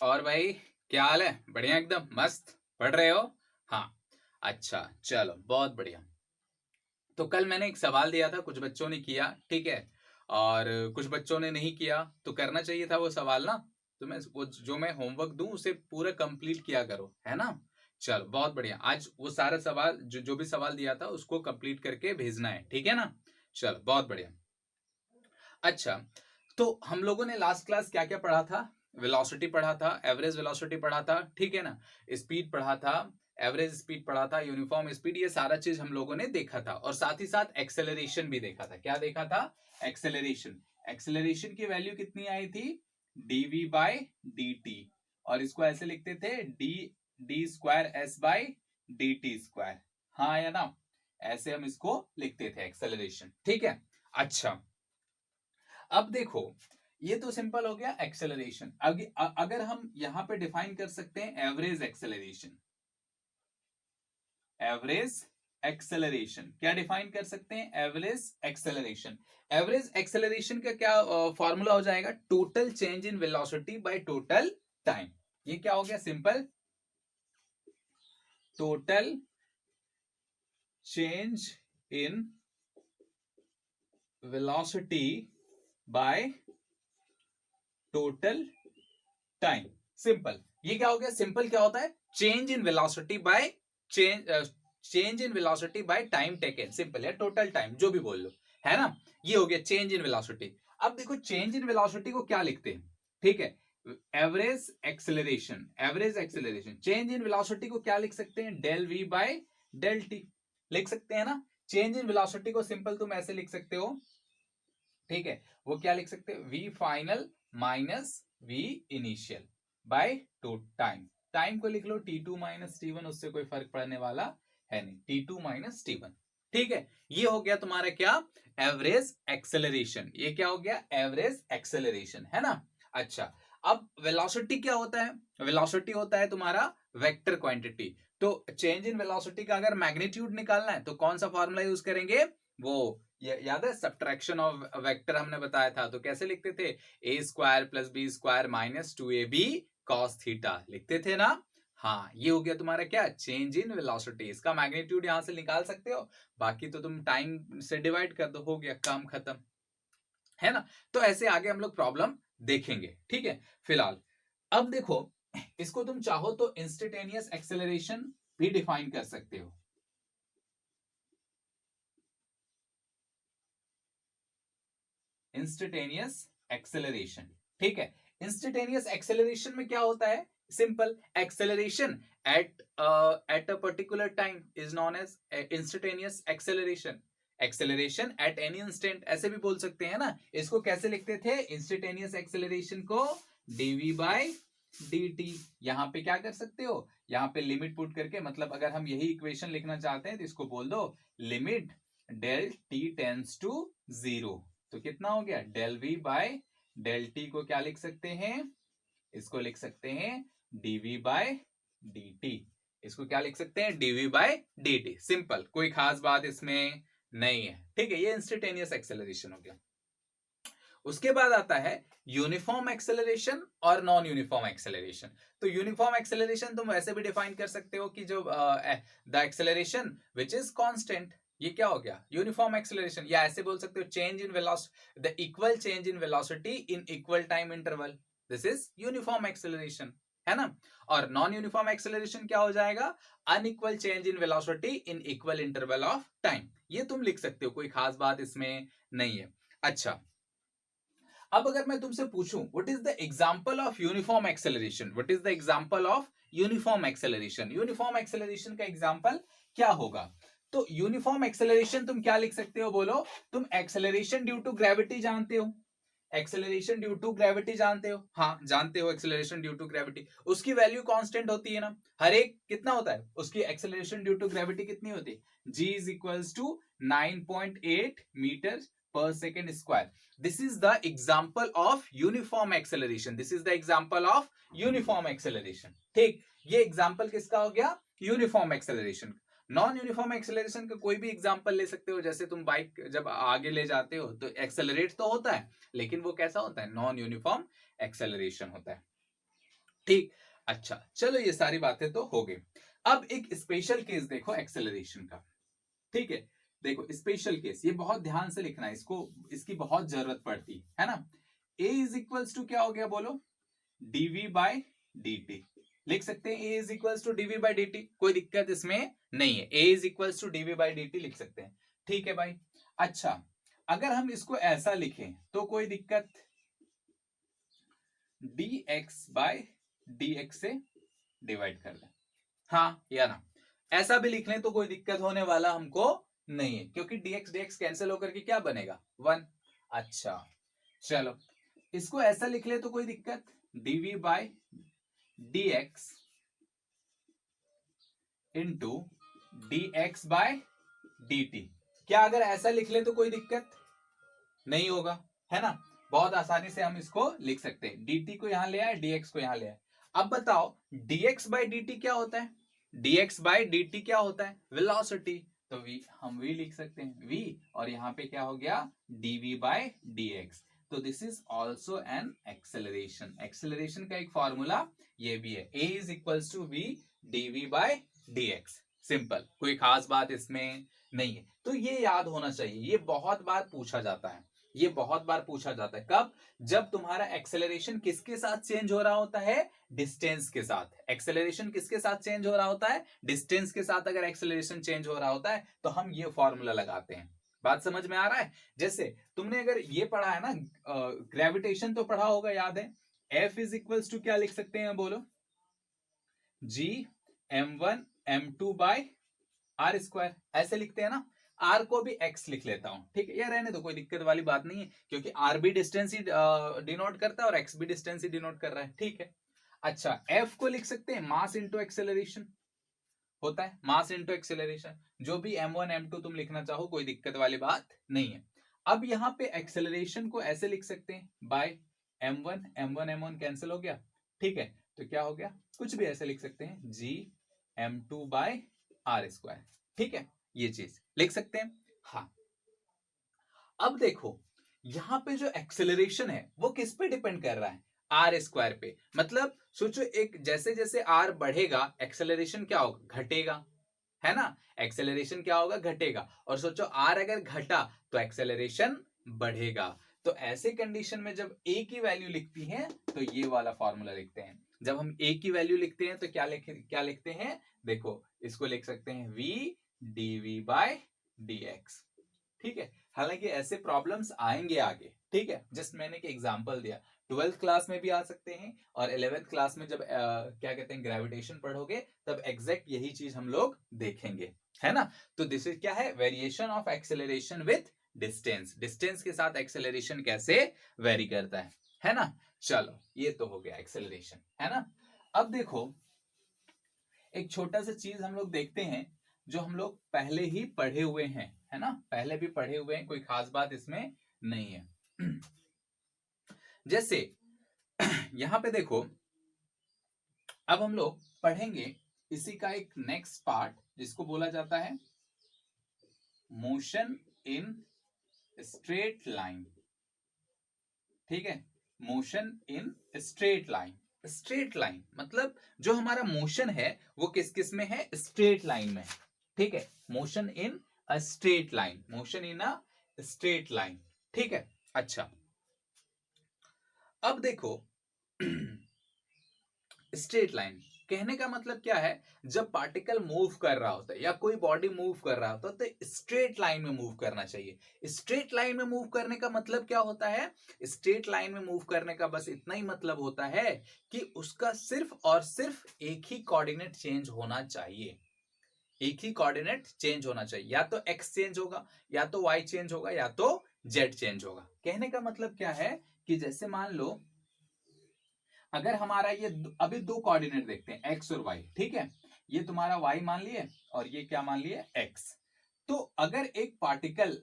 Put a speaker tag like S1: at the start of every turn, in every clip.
S1: और भाई क्या हाल है? बढ़िया, एकदम मस्त। पढ़ रहे हो? हाँ। अच्छा, चलो बहुत बढ़िया। तो कल मैंने एक सवाल दिया था, कुछ बच्चों ने किया, ठीक है, और कुछ बच्चों ने नहीं किया। तो करना चाहिए था वो सवाल ना। तो मैं वो जो मैं होमवर्क दूं उसे पूरा कंप्लीट किया करो, है ना। चलो बहुत बढ़िया, आज वो सारा सवाल जो जो भी सवाल दिया था उसको कंप्लीट करके भेजना है, ठीक है ना। चलो बहुत बढ़िया। अच्छा, तो हम लोगों ने लास्ट क्लास क्या क्या पढ़ा था? वेलोसिटी पढ़ा था, एवरेज वेलोसिटी पढ़ा था, ठीक है ना। स्पीड पढ़ा था, एवरेज स्पीड पढ़ा था, यूनिफॉर्म स्पीड, ये सारा चीज हम लोगों ने देखा था। और साथ ही साथ एक्सेलरेशन भी देखा था। क्या देखा था? एक्सेलरेशन। एक्सेलरेशन की वैल्यू कितनी आई थी? DV by D T. और इसको ऐसे लिखते थे, D D square S by D T square. हाँ या ना? ऐसे हम इसको लिखते थे, एक्सेलरेशन, ठीक है। अच्छा, अब देखो, ये तो सिंपल हो गया एक्सेलरेशन। अगर हम यहां पे डिफाइन कर सकते हैं एवरेज एक्सेलरेशन। एवरेज एक्सेलरेशन क्या डिफाइन कर सकते हैं? Average acceleration. एवरेज एक्सेलरेशन का क्या फॉर्मूला हो जाएगा? Total change in velocity by total time. ये क्या हो गया? Simple, total change in velocity by total time. Simple. ये क्या हो गया? सिंपल क्या होता है? Change in velocity by change in velocity by time taken. Simple है, टोटल टाइम जो भी बोल लो, है ना। ये हो गया चेंज इन वेलोसिटी। अब देखो, चेंज इन वेलोसिटी को क्या लिखते हैं? ठीक है, average acceleration. Average acceleration change in velocity को क्या लिख सकते हैं? Del V by del T लिख सकते हैं ना। चेंज इन वेलोसिटी को सिंपल तुम ऐसे लिख सकते हो, ठीक है। वो क्या लिख सकते हैं? V final minus V initial by to time. Time को लिख लो T2 माइनस T1, उससे कोई फर्क पड़ने वाला है नहीं। T2 माइनस T1, ठीक है। ये हो गया तुम्हारा क्या? Average acceleration. ये क्या हो गया? एवरेज एक्सेलरेशन, है ना। अच्छा, अब वेलोसिटी क्या होता है? वेलोसिटी होता है तुम्हारा वेक्टर क्वांटिटी। तो चेंज इन वेलोसिटी का अगर मैग्नीट्यूड निकालना है तो कौन सा फॉर्मूला यूज करेंगे? वो याद है, सब्ट्रैक्शन ऑफ वेक्टर हमने बताया था। तो कैसे लिखते थे? A square plus b square minus 2ab cos theta लिखते थे ना। हाँ, ये हो गया तुम्हारा क्या? Change in velocity. इसका मैग्नीट्यूड यहां से निकाल सकते हो, बाकी तो तुम टाइम से डिवाइड कर दो, हो गया काम खत्म, है ना। तो ऐसे आगे हम लोग प्रॉब्लम देखेंगे, ठीक है। फिलहाल अब देखो, इसको तुम चाहो तो इंस्टेंटेनियस एक्सेलरेशन भी डिफाइन कर सकते हो। इंस्टेंटेनियस एक्सेलरेशन, ठीक है। इंस्टेंटेनियस एक्सेलरेशन में क्या होता है? Simple, acceleration at a particular time is known as instantaneous acceleration. Acceleration at any instant, ऐसे भी बोल सकते हैं ना। इसको कैसे लिखते थे इंस्टेंटेनियस एक्सेलरेशन को? DV by D T. यहां पे क्या कर सकते हो? यहां पे लिमिट पुट करके, मतलब अगर हम यही इक्वेशन लिखना चाहते हैं तो इसको बोल दो limit del T tends to zero. तो कितना हो गया? Del V by del T को क्या लिख सकते हैं? इसको लिख सकते हैं डीवी बाय डी टी। इसको क्या लिख सकते हैं? DV by D T. Simple, कोई खास बात इसमें नहीं है, ठीक है। ये इंस्टेंटेनियस एक्सेलरेशन हो गया। उसके बाद आता है यूनिफॉर्म एक्सेलरेशन और नॉन यूनिफॉर्म एक्सेलरेशन। तो यूनिफॉर्म एक्सेलरेशन तुम वैसे भी डिफाइन कर सकते हो कि जो the acceleration which is constant. ये क्या हो गया? Uniform acceleration. या ऐसे बोल सकते हो change in velocity, the equal change in velocity in equal time interval, this is uniform acceleration, है ना। और नॉन यूनिफॉर्म एक्सेलरेशन क्या हो जाएगा? Unequal change in velocity in equal interval of time. ये तुम लिख सकते हो, कोई खास बात इसमें नहीं है। अच्छा, अब अगर मैं तुमसे पूछूं what is the example of uniform acceleration, what is the example of uniform acceleration, uniform acceleration का एग्जांपल क्या होगा? तो यूनिफॉर्म एक्सेलरेशन तुम क्या लिख सकते हो? बोलो। तुम एक्सेलरेशन ड्यू टू ग्रेविटी जानते हो? एक्सेलरेशन ड्यू टू ग्रेविटी जानते हो? हाँ जानते हो, एक्सेलरेशन ड्यू टू ग्रेविटी, उसकी वैल्यू कांस्टेंट होती है ना। हर एक कितना होता है उसकी एक्सेलरेशन ड्यू टू ग्रेविटी? कितनी होती है? G is equals to 9.8 metre per second square. This is the example of uniform acceleration. This is the example of uniform acceleration. ठीक, ये एग्जाम्पल किसका हो गया? Uniform acceleration. Non uniform acceleration का कोई भी एग्जाम्पल ले सकते हो। जैसे तुम बाइक जब आगे ले जाते हो तो एक्सेलरेट तो होता है, लेकिन वो कैसा होता है? नॉन यूनिफॉर्म एक्सेलरेशन होता है। ठीक, अच्छा चलो ये सारी बातें तो हो गई। अब एक स्पेशल केस देखो एक्सेलरेशन का, ठीक है। देखो स्पेशल केस, ये बहुत ध्यान से लिखना है, इसको इसकी बहुत जरूरत पड़ती है ना। a इज इक्वल्स टू क्या हो गया बोलो, dv बाय dt लिख सकते हैं। a is equals to dv by dt, कोई दिक्कत इसमें नहीं है। a is equals to dv by dt लिख सकते हैं, ठीक है भाई। अच्छा अगर हम इसको ऐसा लिखें तो कोई दिक्कत, dx बाय dx से डिवाइड कर दें, हाँ या ना। ऐसा भी लिख लें तो कोई दिक्कत होने वाला हमको नहीं है, क्योंकि dx dx कैंसिल होकर के क्या बनेगा 1। अच्छा चलो इसको ऐसा लिख ले तो कोई दिक्कत, dv by dx into dx by dt। क्या अगर ऐसा लिख ले तो कोई दिक्कत नहीं होगा, है ना। बहुत आसानी से हम इसको लिख सकते हैं, dt को यहां ले आए, dx को यहां ले आए। अब बताओ dx बाय dt क्या होता है, dx बाय dt क्या होता है, वेलोसिटी। तो v हम v लिख सकते हैं, v, और यहां पे क्या हो गया dv बाय dx। तो this is also an acceleration. Acceleration का एक फॉर्मूला ये भी है, a is equals to v dv by dx। Simple, कोई खास बात इसमें नहीं है। तो ये याद होना चाहिए, ये बहुत बार पूछा जाता है, ये बहुत बार पूछा जाता है। कब, जब तुम्हारा एक्सेलरेशन किसके साथ चेंज हो रहा होता है, डिस्टेंस के साथ। एक्सेलरेशन किसके साथ चेंज हो रहा होता है, डिस्टेंस के साथ। अगर एक्सेलरेशन चेंज हो रहा होता है तो हम ये फॉर्मूला लगाते हैं। बात समझ में आ रहा है। जैसे तुमने अगर ये पढ़ा है ना, ग्रेविटेशन तो पढ़ा होगा, याद है। F इज इक्वल्स टू क्या लिख सकते हैं बोलो, G m1 m2 bye are square, ऐसे लिखते हैं ना। आर को भी एक्स लिख लेता हूं, ठीक है, ये रहने तो कोई दिक्कत वाली बात नहीं है, क्योंकि आर भी डिस्टेंस ही डिनोट करता है और एक्स भी डिस्टेंस ही डिनोट कर रहा है, ठीक है। अच्छा एफ को लिख सकते हैं मास इंटू एक्सेलरेशन होता है, मास इंटू एक्सेलरेशन। जो भी m1 m2 तुम लिखना चाहो कोई दिक्कत वाली बात नहीं है। अब यहां पे एक्सेलरेशन को ऐसे लिख सकते हैं, bye m1 m1 m1 cancel हो गया, ठीक है। तो क्या हो गया, कुछ भी ऐसे लिख सकते हैं, g m2 bye are square, ठीक है, ये चीज लिख सकते हैं। हाँ अब देखो यहां पे जो एक्सेलरेशन है वो किस पे डिपेंड कर रहा है, आर स्क्वायर पे। मतलब सोचो, एक जैसे जैसे आर बढ़ेगा एक्सेलरेशन क्या होगा, घटेगा, है ना। एक्सेलरेशन क्या होगा, घटेगा। और सोचो आर अगर घटा तो एक्सेलरेशन बढ़ेगा। तो ऐसे कंडीशन में जब ए की वैल्यू लिखती है तो ये वाला फॉर्मूला लिखते हैं। जब हम ए की वैल्यू लिखते हैं तो क्या लिखते हैं, देखो इसको लिख सकते हैं v dv बाय dx, ठीक है। हालांकि ऐसे प्रॉब्लम्स आएंगे आगे, ठीक है, जस्ट मैंने एक एग्जांपल दिया। 12th क्लास में भी आ सकते हैं, और 11th क्लास में जब क्या कहते हैं ग्रेविटेशन पढ़ोगे तब एग्जैक्ट यही चीज हम लोग देखेंगे, है ना। तो दिस इज क्या है, variation of acceleration with distance. Distance के साथ एक्सेलरेशन कैसे वेरी करता है ना। चलो ये तो हो गया एक्सेलरेशन, है ना। अब देखो एक छोटा सा चीज हम लोग देखते हैं, जो हम लोग पहले ही पढ़े हुए हैं, है ना, पहले भी पढ़े हुए हैं, कोई खास बात इसमें नहीं है। जैसे यहां पे देखो, अब हम लोग पढ़ेंगे इसी का एक नेक्स्ट पार्ट, जिसको बोला जाता है मोशन इन स्ट्रेट लाइन, ठीक है। Motion in straight line, straight line मतलब जो हमारा मोशन है वो किस किस में है, स्ट्रेट लाइन में, ठीक है। Motion in a straight line, motion in a straight line, ठीक है। अच्छा अब देखो स्ट्रेट लाइन कहने का मतलब क्या है, जब पार्टिकल मूव कर रहा होता है या कोई बॉडी मूव कर रहा होता है तो स्ट्रेट लाइन में मूव करना चाहिए। स्ट्रेट लाइन में मूव करने का मतलब क्या होता है, स्ट्रेट लाइन में मूव करने का बस इतना ही मतलब होता है कि उसका सिर्फ और सिर्फ एक ही कोऑर्डिनेट चेंज होना चाहिए, एक ही कोऑर्डिनेट चेंज होना चाहिए। या तो एक्स चेंज होगा, या तो वाई चेंज होगा, या तो जेड चेंज होगा। कहने का मतलब क्या है कि जैसे मान लो अगर हमारा ये अभी दो कोऑर्डिनेट देखते हैं एक्स और वाई, ठीक है। ये तुम्हारा वाई मान लिए और ये क्या मान लिए, एक्स। तो अगर एक पार्टिकल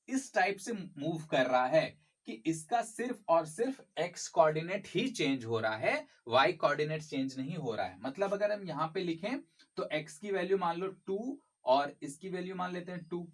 S1: इस टाइप से मूव कर रहा है कि इसका सिर्फ और सिर्फ एक्स कोऑर्डिनेट ही चेंज हो रहा है, वाई कोऑर्डिनेट चेंज नहीं हो रहा है। मतलब अगर हम यहां पे लिखें तो एक्स की वैल्यू मान लो 2 और इसकी वैल्यू मान लेते हैं 2,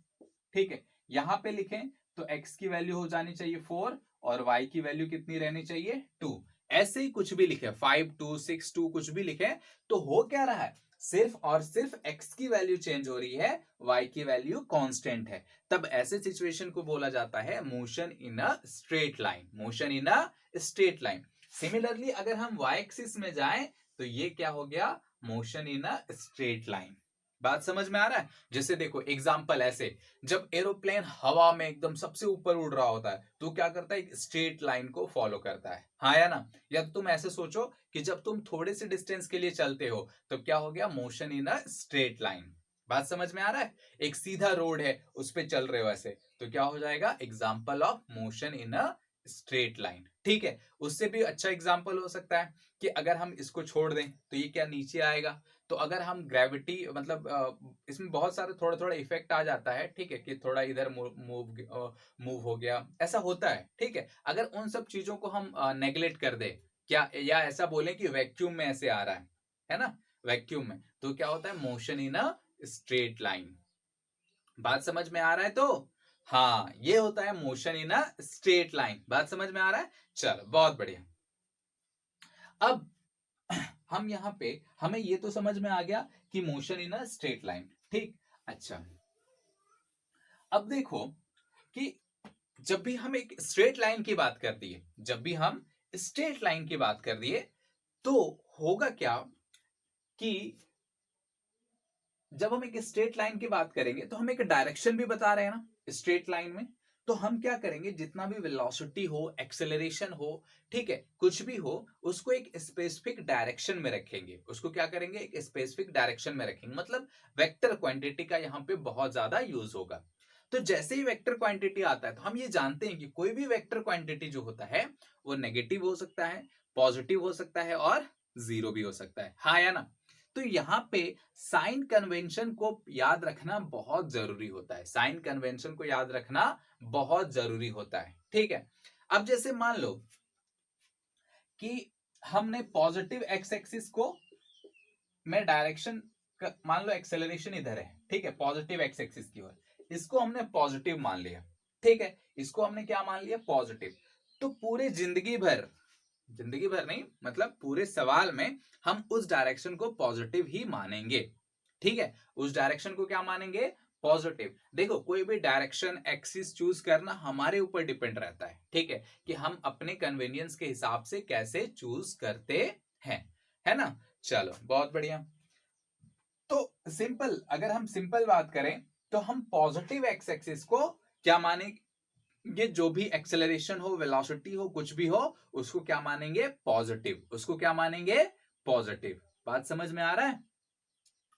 S1: ठीक है। यहां पे लिखें तो एक्स की वैल्यू हो जानी चाहिए 4 और वाई की वैल्यू कितनी रहनी चाहिए 2। ऐसे ही कुछ भी लिखे 5 2 6 2 कुछ भी लिखे तो हो क्या रहा है, सिर्फ और सिर्फ x की वैल्यू चेंज हो रही है, y की वैल्यू कांस्टेंट है। तब ऐसे सिचुएशन को बोला जाता है motion in a straight line, motion in a straight line. Similarly अगर हम y एक्सिस में जाएं तो ये क्या हो गया, motion in a straight line. बात समझ में आ रहा है? जैसे देखो एग्जांपल ऐसे, जब एरोप्लेन हवा में एकदम सबसे ऊपर उड़ रहा होता है तो क्या करता है, एक स्ट्रेट लाइन को फॉलो करता है, हाँ या ना? या तो तुम ऐसे सोचो कि जब तुम थोड़े से डिस्टेंस के लिए चलते हो तो क्या हो गया, motion in a straight line. बात समझ में आ रहा है? एक सीधा रोड है उस पर चल रहे हो ऐसे तो क्या हो जाएगा, example of motion in a straight line. ठीक है, उससे भी अच्छा एग्जाम्पल हो सकता है कि अगर हम इसको छोड़ दें तो ये क्या नीचे आएगा। तो अगर हम ग्रेविटी मतलब इसमें बहुत सारे थोड़ा थोड़ा इफेक्ट आ जाता है, ठीक है, कि थोड़ा इधर मूव हो गया, ऐसा होता है। ठीक है, अगर उन सब चीजों को हम नेग्लेक्ट कर दे, क्या या ऐसा बोले कि वैक्यूम में ऐसे आ रहा है ना, वैक्यूम में तो क्या होता है, motion in a straight line. बात समझ में आ रहा है? तो हाँ, ये होता है motion in a straight line. बात समझ में आ रहा है? चलो बहुत बढ़िया। अब हम यहां पे हमें ये तो समझ में आ गया कि motion in a straight line, ठीक। अच्छा, अब देखो कि जब भी हम एक स्ट्रेट लाइन की बात कर दिए, जब भी हम स्ट्रेट लाइन की बात कर दिए तो होगा क्या कि जब हम एक स्ट्रेट लाइन की बात करेंगे तो हम एक डायरेक्शन भी बता रहे हैं ना स्ट्रेट लाइन में। तो हम क्या करेंगे, जितना भी वेलोसिटी हो, एक्सेलरेशन हो, ठीक है, कुछ भी हो, उसको एक स्पेसिफिक डायरेक्शन में रखेंगे। उसको क्या करेंगे, एक स्पेसिफिक डायरेक्शन में रखेंगे, मतलब वेक्टर क्वांटिटी का यहाँ पे बहुत ज्यादा यूज होगा। तो जैसे ही वेक्टर क्वांटिटी आता है तो हम ये जानते हैं कि कोई भी वेक्टर क्वांटिटी जो होता है वो नेगेटिव हो सकता है, पॉजिटिव हो सकता है और जीरो भी हो सकता है, हाँ या ना? तो यहाँ पे साइन कन्वेंशन को याद रखना बहुत जरूरी होता है, साइन कन्वेंशन को याद रखना बहुत जरूरी होता है, ठीक है। अब जैसे मान लो कि हमने पॉजिटिव एक्स एक्सिस को में डायरेक्शन, मान लो एक्सेलरेशन इधर है, ठीक है, पॉजिटिव एक्स एक्सिस की ओर, इसको हमने पॉजिटिव मान लिया, ठीक है, इसको हमने क्या मान लिया, पॉजिटिव। तो पूरे जिंदगी भर नहीं, मतलब पूरे सवाल में हम उस डायरेक्शन को पॉजिटिव ही मानेंगे, ठीक है, उस डायरेक्शन को क्या मानेंगे, पॉजिटिव। देखो कोई भी डायरेक्शन एक्सिस चूज करना हमारे ऊपर डिपेंड रहता है, ठीक है, कि हम अपने कन्वीनियंस के हिसाब से कैसे चूज करते हैं, है ना? चलो बहुत बढ़िया। तो सिंपल, अगर हम सिंपल बात करें तो हम पॉजिटिव एक्स एक्सिस को क्या माने, ये जो भी एक्सेलरेशन हो, वेलोसिटी हो, कुछ भी हो, उसको क्या मानेंगे, पॉजिटिव, उसको क्या मानेंगे, पॉजिटिव। बात समझ में आ रहा है?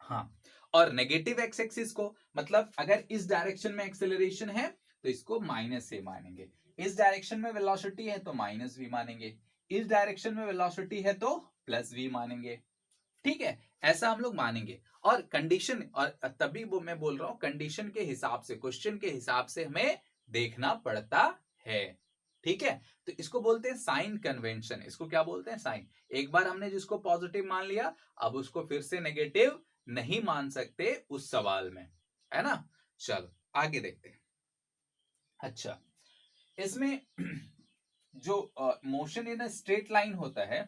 S1: हाँ। और नेगेटिव एक्स एक्सिस को, मतलब अगर इस डायरेक्शन में एक्सेलरेशन है तो इसको माइनस से मानेंगे, इस डायरेक्शन में वेलोसिटी है तो माइनस वी मानेंगे, इस डायरेक्शन में वेलोसिटी है तो प्लस वी मानेंगे, ठीक है, ऐसा हम लोग मानेंगे। और कंडीशन, और तभी वो मैं बोल रहा हूं कंडीशन के हिसाब से, क्वेश्चन के हिसाब से हमें देखना पड़ता है, ठीक है। तो इसको बोलते हैं साइन कन्वेंशन, इसको क्या बोलते हैं, साइन। एक बार हमने जिसको पॉजिटिव मान लिया, अब उसको फिर से नेगेटिव नहीं मान सकते उस सवाल में, है ना? चलो आगे देखते हैं। अच्छा, इसमें जो मोशन इन स्ट्रेट लाइन होता है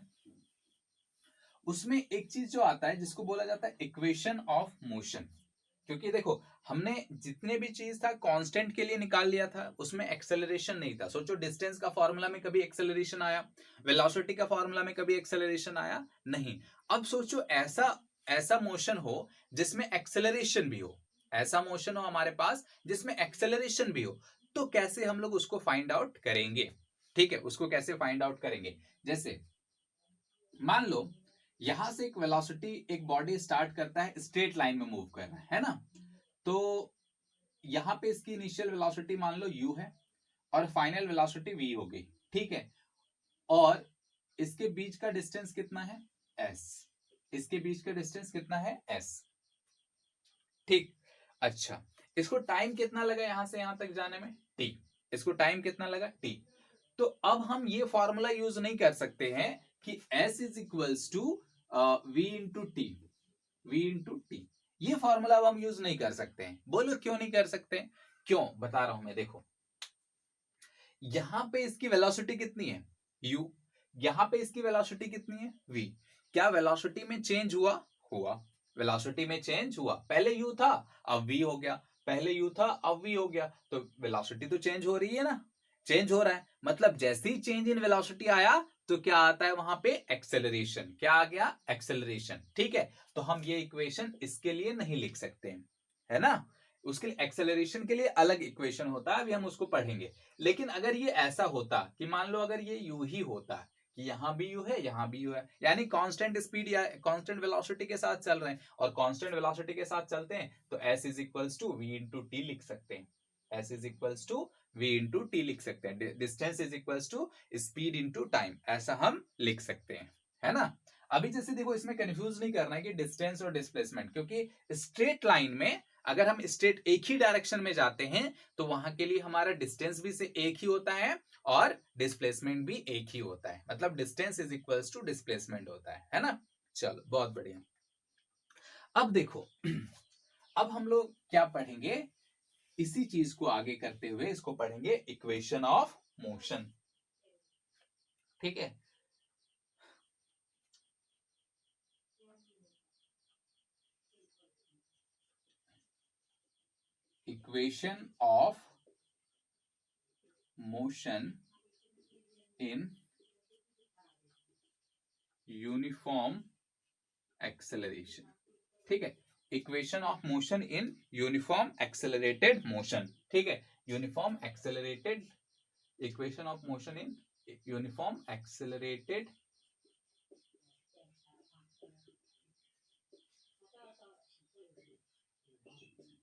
S1: उसमें एक चीज जो आता है जिसको बोला जाता है इक्वेशन ऑफ मोशन। क्योंकि देखो हमने जितने भी चीज था कांस्टेंट के लिए निकाल लिया था, उसमें एक्सेलरेशन नहीं था। सोचो डिस्टेंस का फॉर्मूला में कभी एक्सेलरेशन आया, वेलोसिटी का फॉर्मूला में कभी एक्सेलरेशन आया नहीं। अब सोचो ऐसा ऐसा मोशन हो जिसमें एक्सेलरेशन भी हो, ऐसा मोशन हो हमारे पास जिसमें एक्सेलरेशन भी हो, तो कैसे हम लोग उसको फाइंड आउट करेंगे, ठीक है, उसको कैसे फाइंड आउट करेंगे। जैसे मान लो यहां से एक वेलोसिटी, एक बॉडी स्टार्ट करता है स्ट्रेट लाइन में मूव करना, है ना? तो यहां पे इसकी इनिशियल वेलोसिटी मान लो u है और फाइनल वेलोसिटी v हो गई, ठीक है। और इसके बीच का डिस्टेंस कितना है, s, इसके बीच का डिस्टेंस कितना है, s, ठीक। अच्छा, इसको टाइम कितना लगा यहां से यहां तक जाने में, t, इसको टाइम कितना लगा, t। तो अब हम ये फॉर्मूला यूज नहीं कर सकते हैं कि s is equals to v into T, v into T, ये फॉर्मूला अब हम यूज नहीं कर सकते हैं। बोलो क्यों नहीं कर सकते? क्यों, बता रहा हूं मैं। देखो यहां पे इसकी वेलोसिटी कितनी है, u, यहाँ पे इसकी वेलोसिटी कितनी है v। क्या वेलोसिटी में चेंज हुआ वेलोसिटी में चेंज हुआ, पहले u था अब v हो गया, पहले u था अब v हो गया, तो वेलोसिटी तो चेंज हो रही है ना, चेंज हो रहा है, मतलब जैसे ही चेंज इन वेलोसिटी आया तो क्या आता है वहां पे एक्सेलरेशन, क्या आ गया एक्सेलरेशन। ठीक है, तो हम ये इक्वेशन इसके लिए नहीं लिख सकते हैं, है ना, उसके लिए एक्सेलरेशन के लिए अलग इक्वेशन होता है, अभी हम उसको पढ़ेंगे। लेकिन अगर ये ऐसा होता कि मान लो अगर ये u ही होता कि यहाँ भी u है यहाँ भी u है, यानी कांस्टेंट स्पीड या कांस्टेंट वेलोसिटी के साथ चल रहे हैं, और कांस्टेंट वेलोसिटी के साथ चलते हैं तो s is equals to v into T लिख सकते हैं, s is equals to v into T लिख सकते हैं, distance is equals to speed into time, ऐसा हम लिख सकते हैं, है ना। अभी जैसे देखो इसमें कंफ्यूज नहीं करना है कि डिस्टेंस और डिस्प्लेसमेंट, क्योंकि स्ट्रेट लाइन में अगर हम स्ट्रेट एक ही डायरेक्शन में जाते हैं तो वहां के लिए हमारा डिस्टेंस भी से एक ही होता है और डिस्प्लेसमेंट भी एक ही होता है, मतलब distance is equals to displacement होता है ना। चलो बहुत बढ़िया। अब देखो अब हम लोग क्या पढ़ेंगे, इसी चीज को आगे करते हुए इसको पढ़ेंगे इक्वेशन ऑफ मोशन। ठीक है, equation of motion in uniform acceleration. ठीक है, equation of motion in uniform accelerated motion. ठीक है, uniform accelerated, equation of motion in uniform accelerated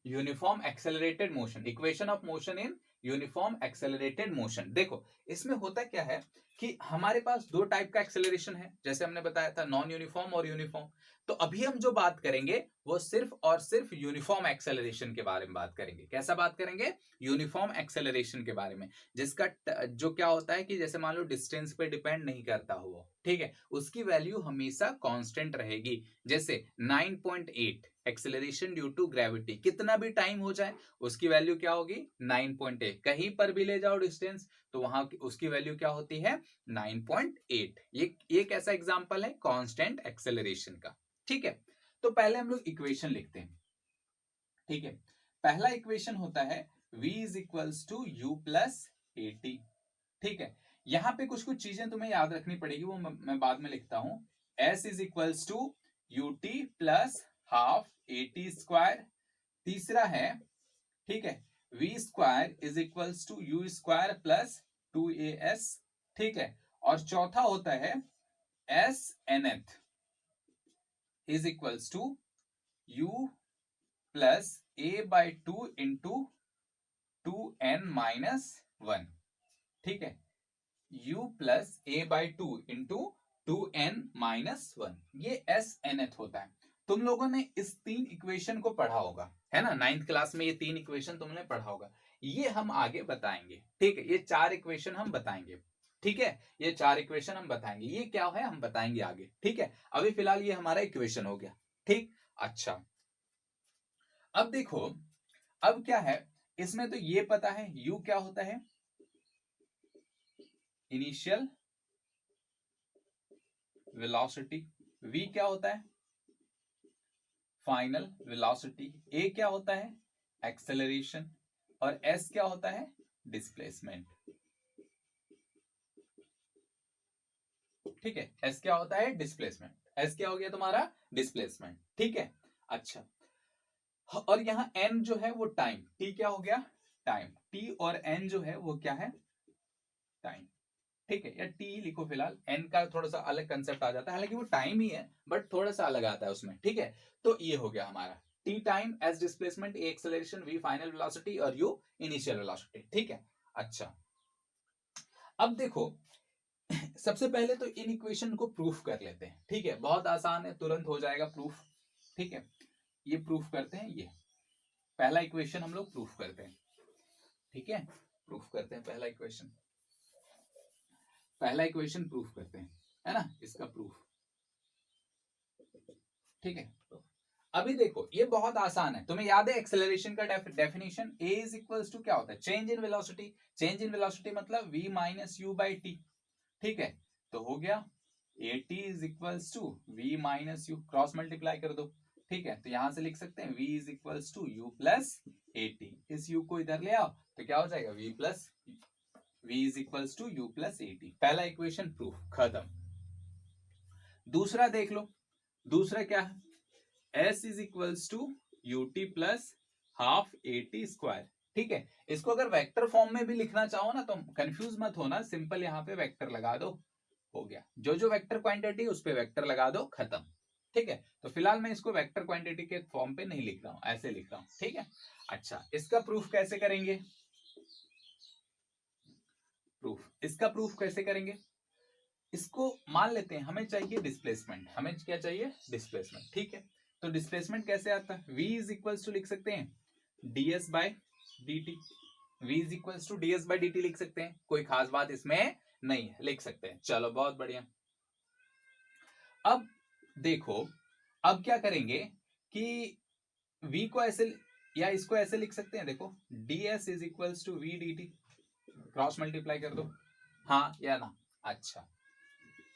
S1: uniform accelerated motion, equation of motion in uniform accelerated motion. देखो इसमें होता क्या है कि हमारे पास दो टाइप का एक्सेलरेशन है, जैसे हमने बताया था नॉन यूनिफॉर्म और यूनिफॉर्म। तो अभी हम जो बात करेंगे वो सिर्फ और सिर्फ यूनिफॉर्म एक्सेलरेशन के बारे में बात करेंगे। कैसा बात करेंगे, यूनिफॉर्म एक्सेलरेशन के बारे में, जिसका जो क्या होता है कि जैसे मान लो डिस्टेंस पे डिपेंड नहीं करता हो, ठीक है, उसकी वैल्यू हमेशा कांस्टेंट रहेगी। जैसे 9.8 एक्सेलरेशन ड्यू टू ग्रेविटी, कितना भी टाइम हो जाए उसकी वैल्यू क्या होगी 9.8, कहीं पर भी ले जाओ डिस्टेंस तो वहां उसकी वैल्यू क्या होती है 9.8। ये कैसा एग्जांपल है कांस्टेंट एक्सेलरेशन का। ठीक है, तो पहले हम लोग इक्वेशन लिखते हैं। ठीक है, पहला इक्वेशन होता है v is equals to you plus A T. ठीक है, यहां पे कुछ कुछ चीजें तुम्हें याद रखनी पड़ेगी, वो मैं बाद में लिखता हूं। s is equals to U T plus half A T square. तीसरा है, ठीक है, v square is equals to you square plus 2as। ठीक है, और चौथा होता है s nth is equals to u plus a by 2 into 2n minus 1। ठीक है, u plus a by 2 into 2n minus 1, ये s nth होता है। तुम लोगों ने इस तीन इक्वेशन को पढ़ा होगा, है ना, 9th क्लास में ये तीन इक्वेशन तुमने पढ़ा होगा, ये हम आगे बताएंगे। ठीक है, ये चार इक्वेशन हम बताएंगे। ठीक है, ये चार इक्वेशन हम बताएंगे, ये क्या है हम बताएंगे आगे। ठीक है, अभी फिलहाल ये हमारा इक्वेशन हो गया। ठीक, अच्छा अब देखो, अब क्या है इसमें, तो ये पता है u क्या होता है इनिशियल वेलोसिटी, v क्या होता है फाइनल वेलोसिटी, a क्या होता है एक्सेलरेशन, और s क्या होता है डिस्प्लेसमेंट। ठीक है, s क्या होता है डिस्प्लेसमेंट, s क्या हो गया तुम्हारा डिस्प्लेसमेंट। ठीक है, अच्छा, और यहाँ n जो है वो टाइम, t क्या हो गया टाइम, t और n जो है वो क्या है टाइम। ठीक है, या टी लिखो फिलहाल, एन का थोड़ा सा अलग कंसेप्ट आ जाता है, हालांकि वो टाइम ही है बट थोड़ा सा अलग आता है उसमें। ठीक है, तो ये हो गया हमारा T time, S displacement, A acceleration, V final velocity और यू इनिशियल वेलोसिटी। ठीक है, अच्छा अब देखो सबसे पहले तो इन इक्वेशन को प्रूफ कर लेते हैं। ठीक है, बहुत आसान है, तुरंत हो जाएगा प्रूफ। ठीक है, ये प्रूफ करते हैं, ये पहला इक्वेशन हम लोग प्रूफ करते हैं। ठीक है, प्रूफ करते हैं पहला इक्वेशन, पहला इक्वेशन प्रूफ करते हैं, है ना, इसका प्रूफ। ठीक है, अभी देखो ये बहुत आसान है, तुम्हें याद है एक्सेलरेशन का definition, a is equals to क्या होता है change in velocity, change in velocity मतलब v minus U by T. ठीक है, तो हो गया AT is equals to V minus U, cross multiply कर दो, ठीक है। तो यहां से लिख सकते हैं V is equals to U plus AT, इस U को इधर ले आओ तो क्या हो जाएगा V is equals to U plus AT। पहला इक्वेशन प्रूफ, खत्म। दूसरा देख लो, दूसरा क्या है, S is equals to UT plus half AT square, ठीक है। इसको अगर वेक्टर फॉर्म में भी लिखना चाहो ना तो कंफ्यूज मत होना, सिंपल यहाँ पे वेक्टर लगा दो, हो गया। जो जो वेक्टर क्वांटिटी उस पे वेक्टर लगा दो, खत्म, ठीक है। तो फिलहाल मैं इसको वेक्टर क्वांटिटी के फॉर्म पे नहीं लिख रहा हूं, ऐसे लिख रहा हूं, ठीक है। अच्छा, इसका प्रूफ कैसे करेंगे, इसका प्रूफ कैसे करेंगे, इसको मान लेते हैं हमें चाहिए डिस्प्लेसमेंट, हमें क्या चाहिए, डिस्प्लेसमेंट, ठीक है। तो डिस्प्लेसमेंट कैसे आता है, v इज इक्वल्स टू लिख सकते हैं ds by dt, v is equals to ds by dt लिख सकते हैं, कोई खास बात इसमें नहीं है, लिख सकते हैं। चलो बहुत बढ़िया। अब देखो, अब क्या करेंगे कि v को ऐसे या इसको ऐसे लिख सकते हैं, देखो ds is equals to v dt, cross multiply कर दो, हाँ या ना। अच्छा,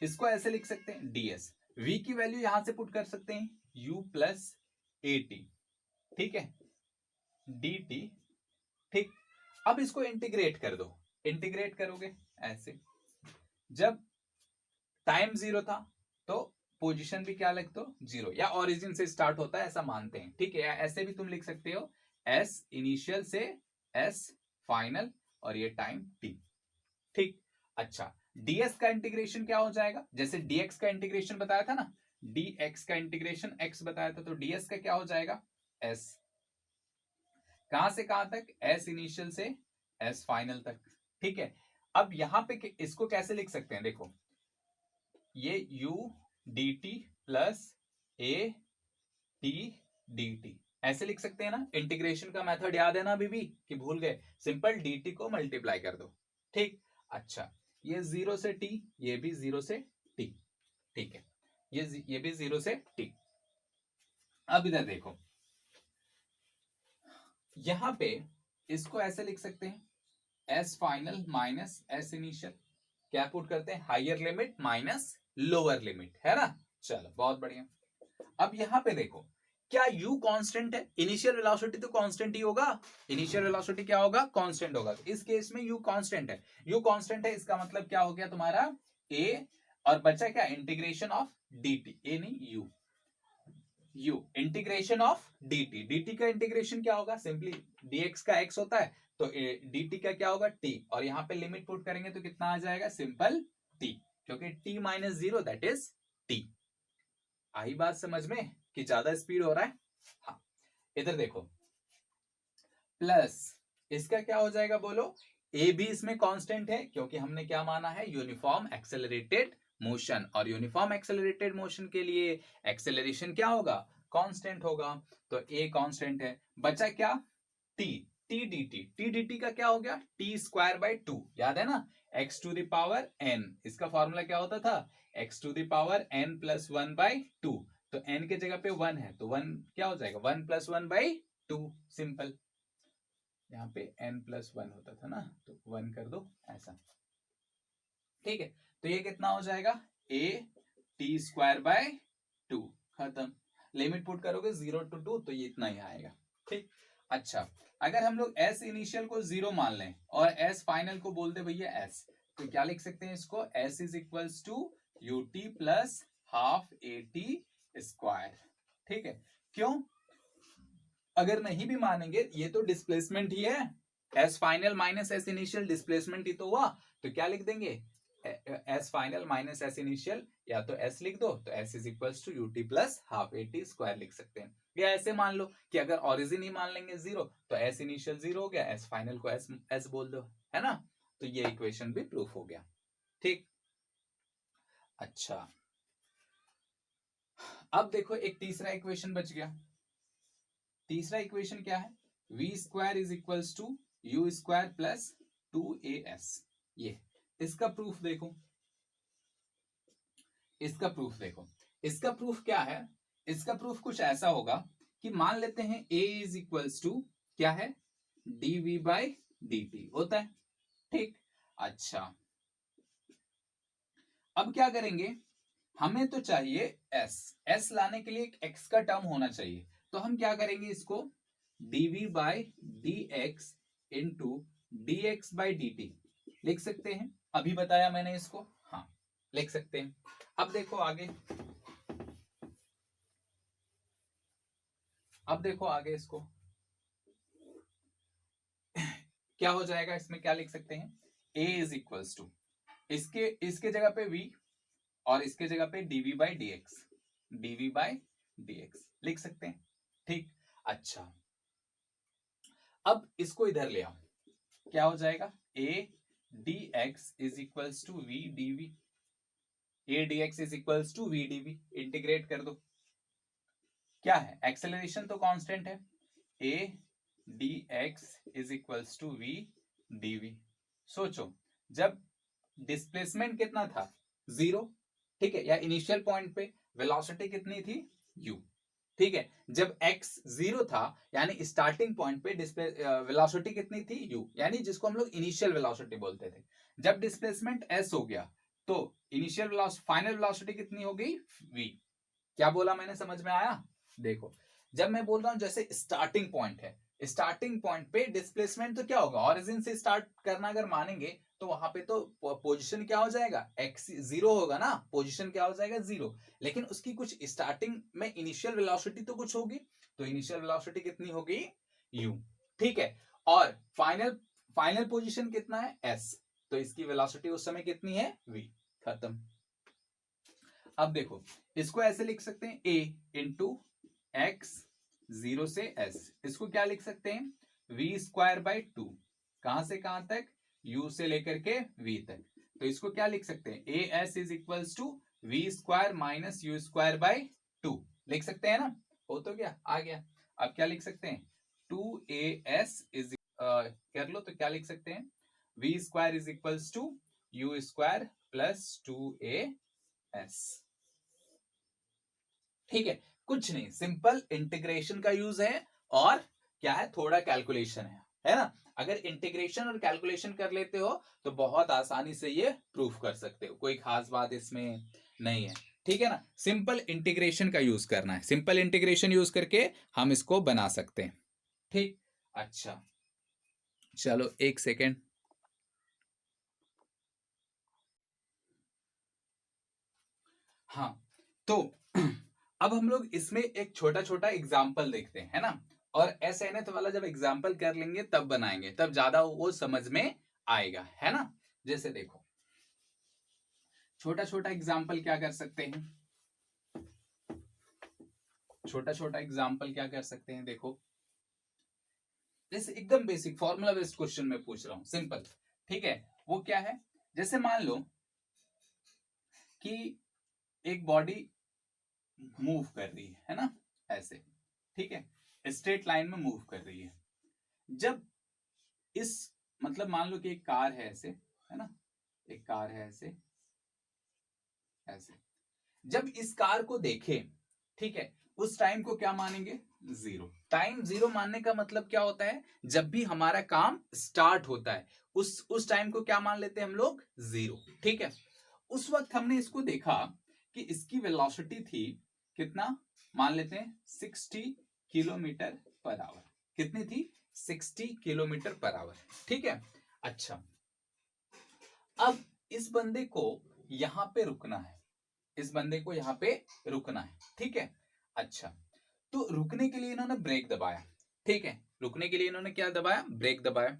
S1: इसको ऐसे लिख सकते हैं ds, v की वैल्यू यहां से पुट कर सकते हैं u प्लस AT, ठीक है, dt, ठीक। अब इसको इंटीग्रेट कर दो, इंटीग्रेट करोगे ऐसे, जब टाइम 0 था तो पोजीशन भी क्या लिख दो 0, या ओरिजिन से स्टार्ट होता है ऐसा मानते हैं, ठीक है। या ऐसे भी तुम लिख सकते हो s इनिशियल से s फाइनल और ये टाइम t, ठीक। अच्छा, ds का इंटीग्रेशन क्या हो जाएगा, जैसे dx का इंटीग्रेशन बताया था ना, dx का इंटीग्रेशन x बताया था, तो ds का क्या हो जाएगा s, कहां से कहां तक, s इनिशियल से s फाइनल तक, ठीक है। अब यहां पे इसको कैसे लिख सकते हैं, देखो ये u dt plus a t dt ऐसे लिख सकते हैं ना, इंटीग्रेशन का मेथड याद है ना अभी भी कि भूल गए, सिंपल dt को मल्टीप्लाई कर दो, ठीक। अच्छा, ये 0 से t, ये भी 0 से t, ठीक है, ये भी 0 से t। अब इधर देखो, यहां पे इसको ऐसे लिख सकते हैं s final minus s initial, क्या पुट करते हैं, higher limit minus lower limit, है ना। चलो बहुत बढ़िया। अब यहां पे देखो, क्या u कांस्टेंट है, इनिशियल वेलोसिटी तो कांस्टेंट ही होगा, इनिशियल वेलोसिटी क्या होगा, कांस्टेंट होगा। तो इस केस में u कांस्टेंट है, u कांस्टेंट है, इसका मतलब क्या हो गया तुम्हारा a, और बचा क्या, इंटीग्रेशन ऑफ dt, a नहीं u इंटीग्रेशन ऑफ dt का इंटीग्रेशन क्या होगा, सिंपली dx का x होता है तो dt का क्या होगा t, और यहाँ पे लिमिट पुट करेंगे तो कितना आ जाएगा, सिंपल t, क्योंकि t minus 0 that is t। आई बात समझ में कि ज्यादा स्पीड हो रहा है, हाँ। इधर देखो, प्लस इसका क्या हो जाएगा बोलो, ए भी इसमें कांस्टेंट है क्योंकि हमने क्या माना है, यूनिफॉर्म एक्सेलरेटेड मोशन, और यूनिफॉर्म एक्सेलरेटेड मोशन के लिए एक्सेलरेशन क्या होगा, कांस्टेंट होगा, तो ए कांस्टेंट है। बचा क्या, टी, टी डी टी का क्या हो गया, टी स्क्वायर बाय 2, याद है ना, X to the power N, इसका फॉर्मूला क्या होता था, X to the power N plus 1 by 2, तो एन के जगह पे 1 है तो 1 क्या हो जाएगा, 1 प्लस 1 बाय 2, सिंपल। यहाँ पे n प्लस 1 होता था ना, तो 1 कर दो ऐसा, ठीक है। तो ये कितना हो जाएगा, a t स्क्वायर बाय 2, खत्म। लिमिट पुट करोगे 0 to 2 तो ये इतना ही आएगा, ठीक। अच्छा, अगर हम लोग s इनिशियल को 0 मान लें और s फाइनल को बोल दे भैया s, तो क्या लिख सकते हैं इसको, s is equals to ut plus half at square, ठीक है। क्यों, अगर नहीं भी मानेंगे ये तो डिस्प्लेसमेंट ही है, s final minus s initial displacement ही तो हुआ, तो क्या लिख देंगे, s final minus s initial, या तो एस लिख दो तो s is equals to ut plus half at square लिख सकते हैं। या ऐसे मान लो कि अगर ओरिजिन ही मान लेंगे 0 तो एस इनिशियल 0 हो गया, एस फाइनल को एस बोल दो, है ना। तो ये इक्वेशन भी प्रूफ हो गया, ठीक। अच्छा, अब देखो एक तीसरा इक्वेशन बच गया। तीसरा इक्वेशन क्या है, v square is equals to you square plus 2as, ये इसका प्रूफ देखो, इसका प्रूफ देखो, इसका प्रूफ क्या है, इसका प्रूफ कुछ ऐसा होगा कि मान लेते हैं a इज इक्वल्स टू क्या है, dv बाई dt होता है, ठीक। अच्छा, अब क्या करेंगे, हमें तो चाहिए s, s लाने के लिए एक x का टर्म होना चाहिए, तो हम क्या करेंगे, इसको dv by dx into dx by dt लिख सकते हैं। अभी बताया मैंने इसको, हाँ लिख सकते हैं। अब देखो आगे, अब देखो आगे इसको क्या हो जाएगा, इसमें क्या लिख सकते हैं, a इज इक्वल्स टू, इसके जगह पे v और इसके जगह पे dv by dx, dv by dx लिख सकते हैं। ठीक, अच्छा अब इसको इधर ले आओ, क्या हो जाएगा, a dx is equals to v dv, a dx is equals to v dv, integrate कर दो। क्या है, एक्सेलरेशन तो कांस्टेंट है, a dx is equals to v dv। सोचो, जब डिस्प्लेसमेंट कितना था, 0, ठीक है, या इनिशियल पॉइंट पे वेलोसिटी कितनी थी, u, ठीक है, जब x 0 था यानी स्टार्टिंग पॉइंट पे वेलोसिटी कितनी थी, u, यानी जिसको हम लोग इनिशियल वेलोसिटी बोलते थे। जब डिस्प्लेसमेंट s हो गया तो इनिशियल वेलोसिटी, फाइनल वेलोसिटी कितनी हो गई, v। क्या बोला मैंने, समझ में आया? देखो, जब मैं बोल रहा हूं जैसे स्टार्टिंग पॉइंट है, स्टार्टिंग पॉइंट पे डिस्प्लेसमेंट तो क्या होगा, ओरिजिन से स्टार्ट करना अगर मानेंगे तो वहां पे तो पोजीशन क्या हो जाएगा, x 0 होगा ना, पोजीशन क्या हो जाएगा, 0। लेकिन उसकी कुछ स्टार्टिंग में इनिशियल वेलोसिटी तो कुछ होगी, तो इनिशियल वेलोसिटी कितनी होगी, u, ठीक है, और फाइनल फाइनल पोजीशन कितना है, s, तो इसकी वेलोसिटी उस समय कितनी है, v। खत्म। अब देखो, इसको ऐसे लिख सकते हैं, a इंटू एक्स 0 से s, इसको क्या लिख सकते हैं, v स्क्वायर बाई 2, कहां से कहां तक, u से लेकर के v तक, तो इसको क्या लिख सकते हैं, A S is equals to V square minus U square by 2 लिख सकते हैं ना, हो तो गया, आ गया। अब क्या लिख सकते हैं, 2as इज कर लो, तो क्या लिख सकते हैं, V square is equals to you square plus 2as, ठीक है, कुछ नहीं, सिंपल इंटीग्रेशन का यूज है, और क्या है, थोड़ा कैलकुलेशन है ना। अगर इंटीग्रेशन और कैलकुलेशन कर लेते हो तो बहुत आसानी से ये प्रूफ कर सकते हो, कोई खास बात इसमें नहीं है, ठीक है ना। सिंपल इंटीग्रेशन का यूज करना है, सिंपल इंटीग्रेशन यूज करके हम इसको बना सकते हैं, ठीक। अच्छा चलो एक सेकेंड, हाँ तो अब हम लोग इसमें एक छोटा छोटा एग्जाम्पल देखते हैं, है ना, और एस एन एथ वाला जब एग्जाम्पल कर लेंगे तब बनाएंगे, तब ज्यादा वो समझ में आएगा, है ना। जैसे देखो, छोटा छोटा एग्जाम्पल क्या कर सकते हैं, छोटा छोटा एग्जाम्पल क्या कर सकते हैं, देखो जैसे एकदम बेसिक फॉर्मूला बेस्ड क्वेश्चन में पूछ रहा हूं, सिंपल, ठीक है। वो क्या है, जैसे मान लो कि एक बॉडी मूव कर रही है ना, ऐसे, ठीक है, स्ट्रेट लाइन में मूव कर रही है। जब इस, मतलब मान लो कि एक कार है ऐसे, है ना, एक कार है ऐसे, ऐसे, जब इस कार को देखे, ठीक है, उस टाइम को क्या मानेंगे, 0। टाइम 0 मानने का मतलब क्या होता है, जब भी हमारा काम स्टार्ट होता है उस टाइम को क्या मान लेते हैं हम लोग, 0, ठीक है। उस वक्त हमने इसको देखा कि इसकी वेलोसिटी थी कितना, मान लेते हैं 60 किलोमीटर पर आवर, कितनी थी, 60 किलोमीटर पर आवर, ठीक है। अच्छा, अब इस बंदे को यहां पे रुकना है, इस बंदे को यहां पे रुकना है, ठीक है। अच्छा, तो रुकने के लिए इन्होंने ब्रेक दबाया, ठीक है, रुकने के लिए इन्होंने क्या दबाया, ब्रेक दबाया,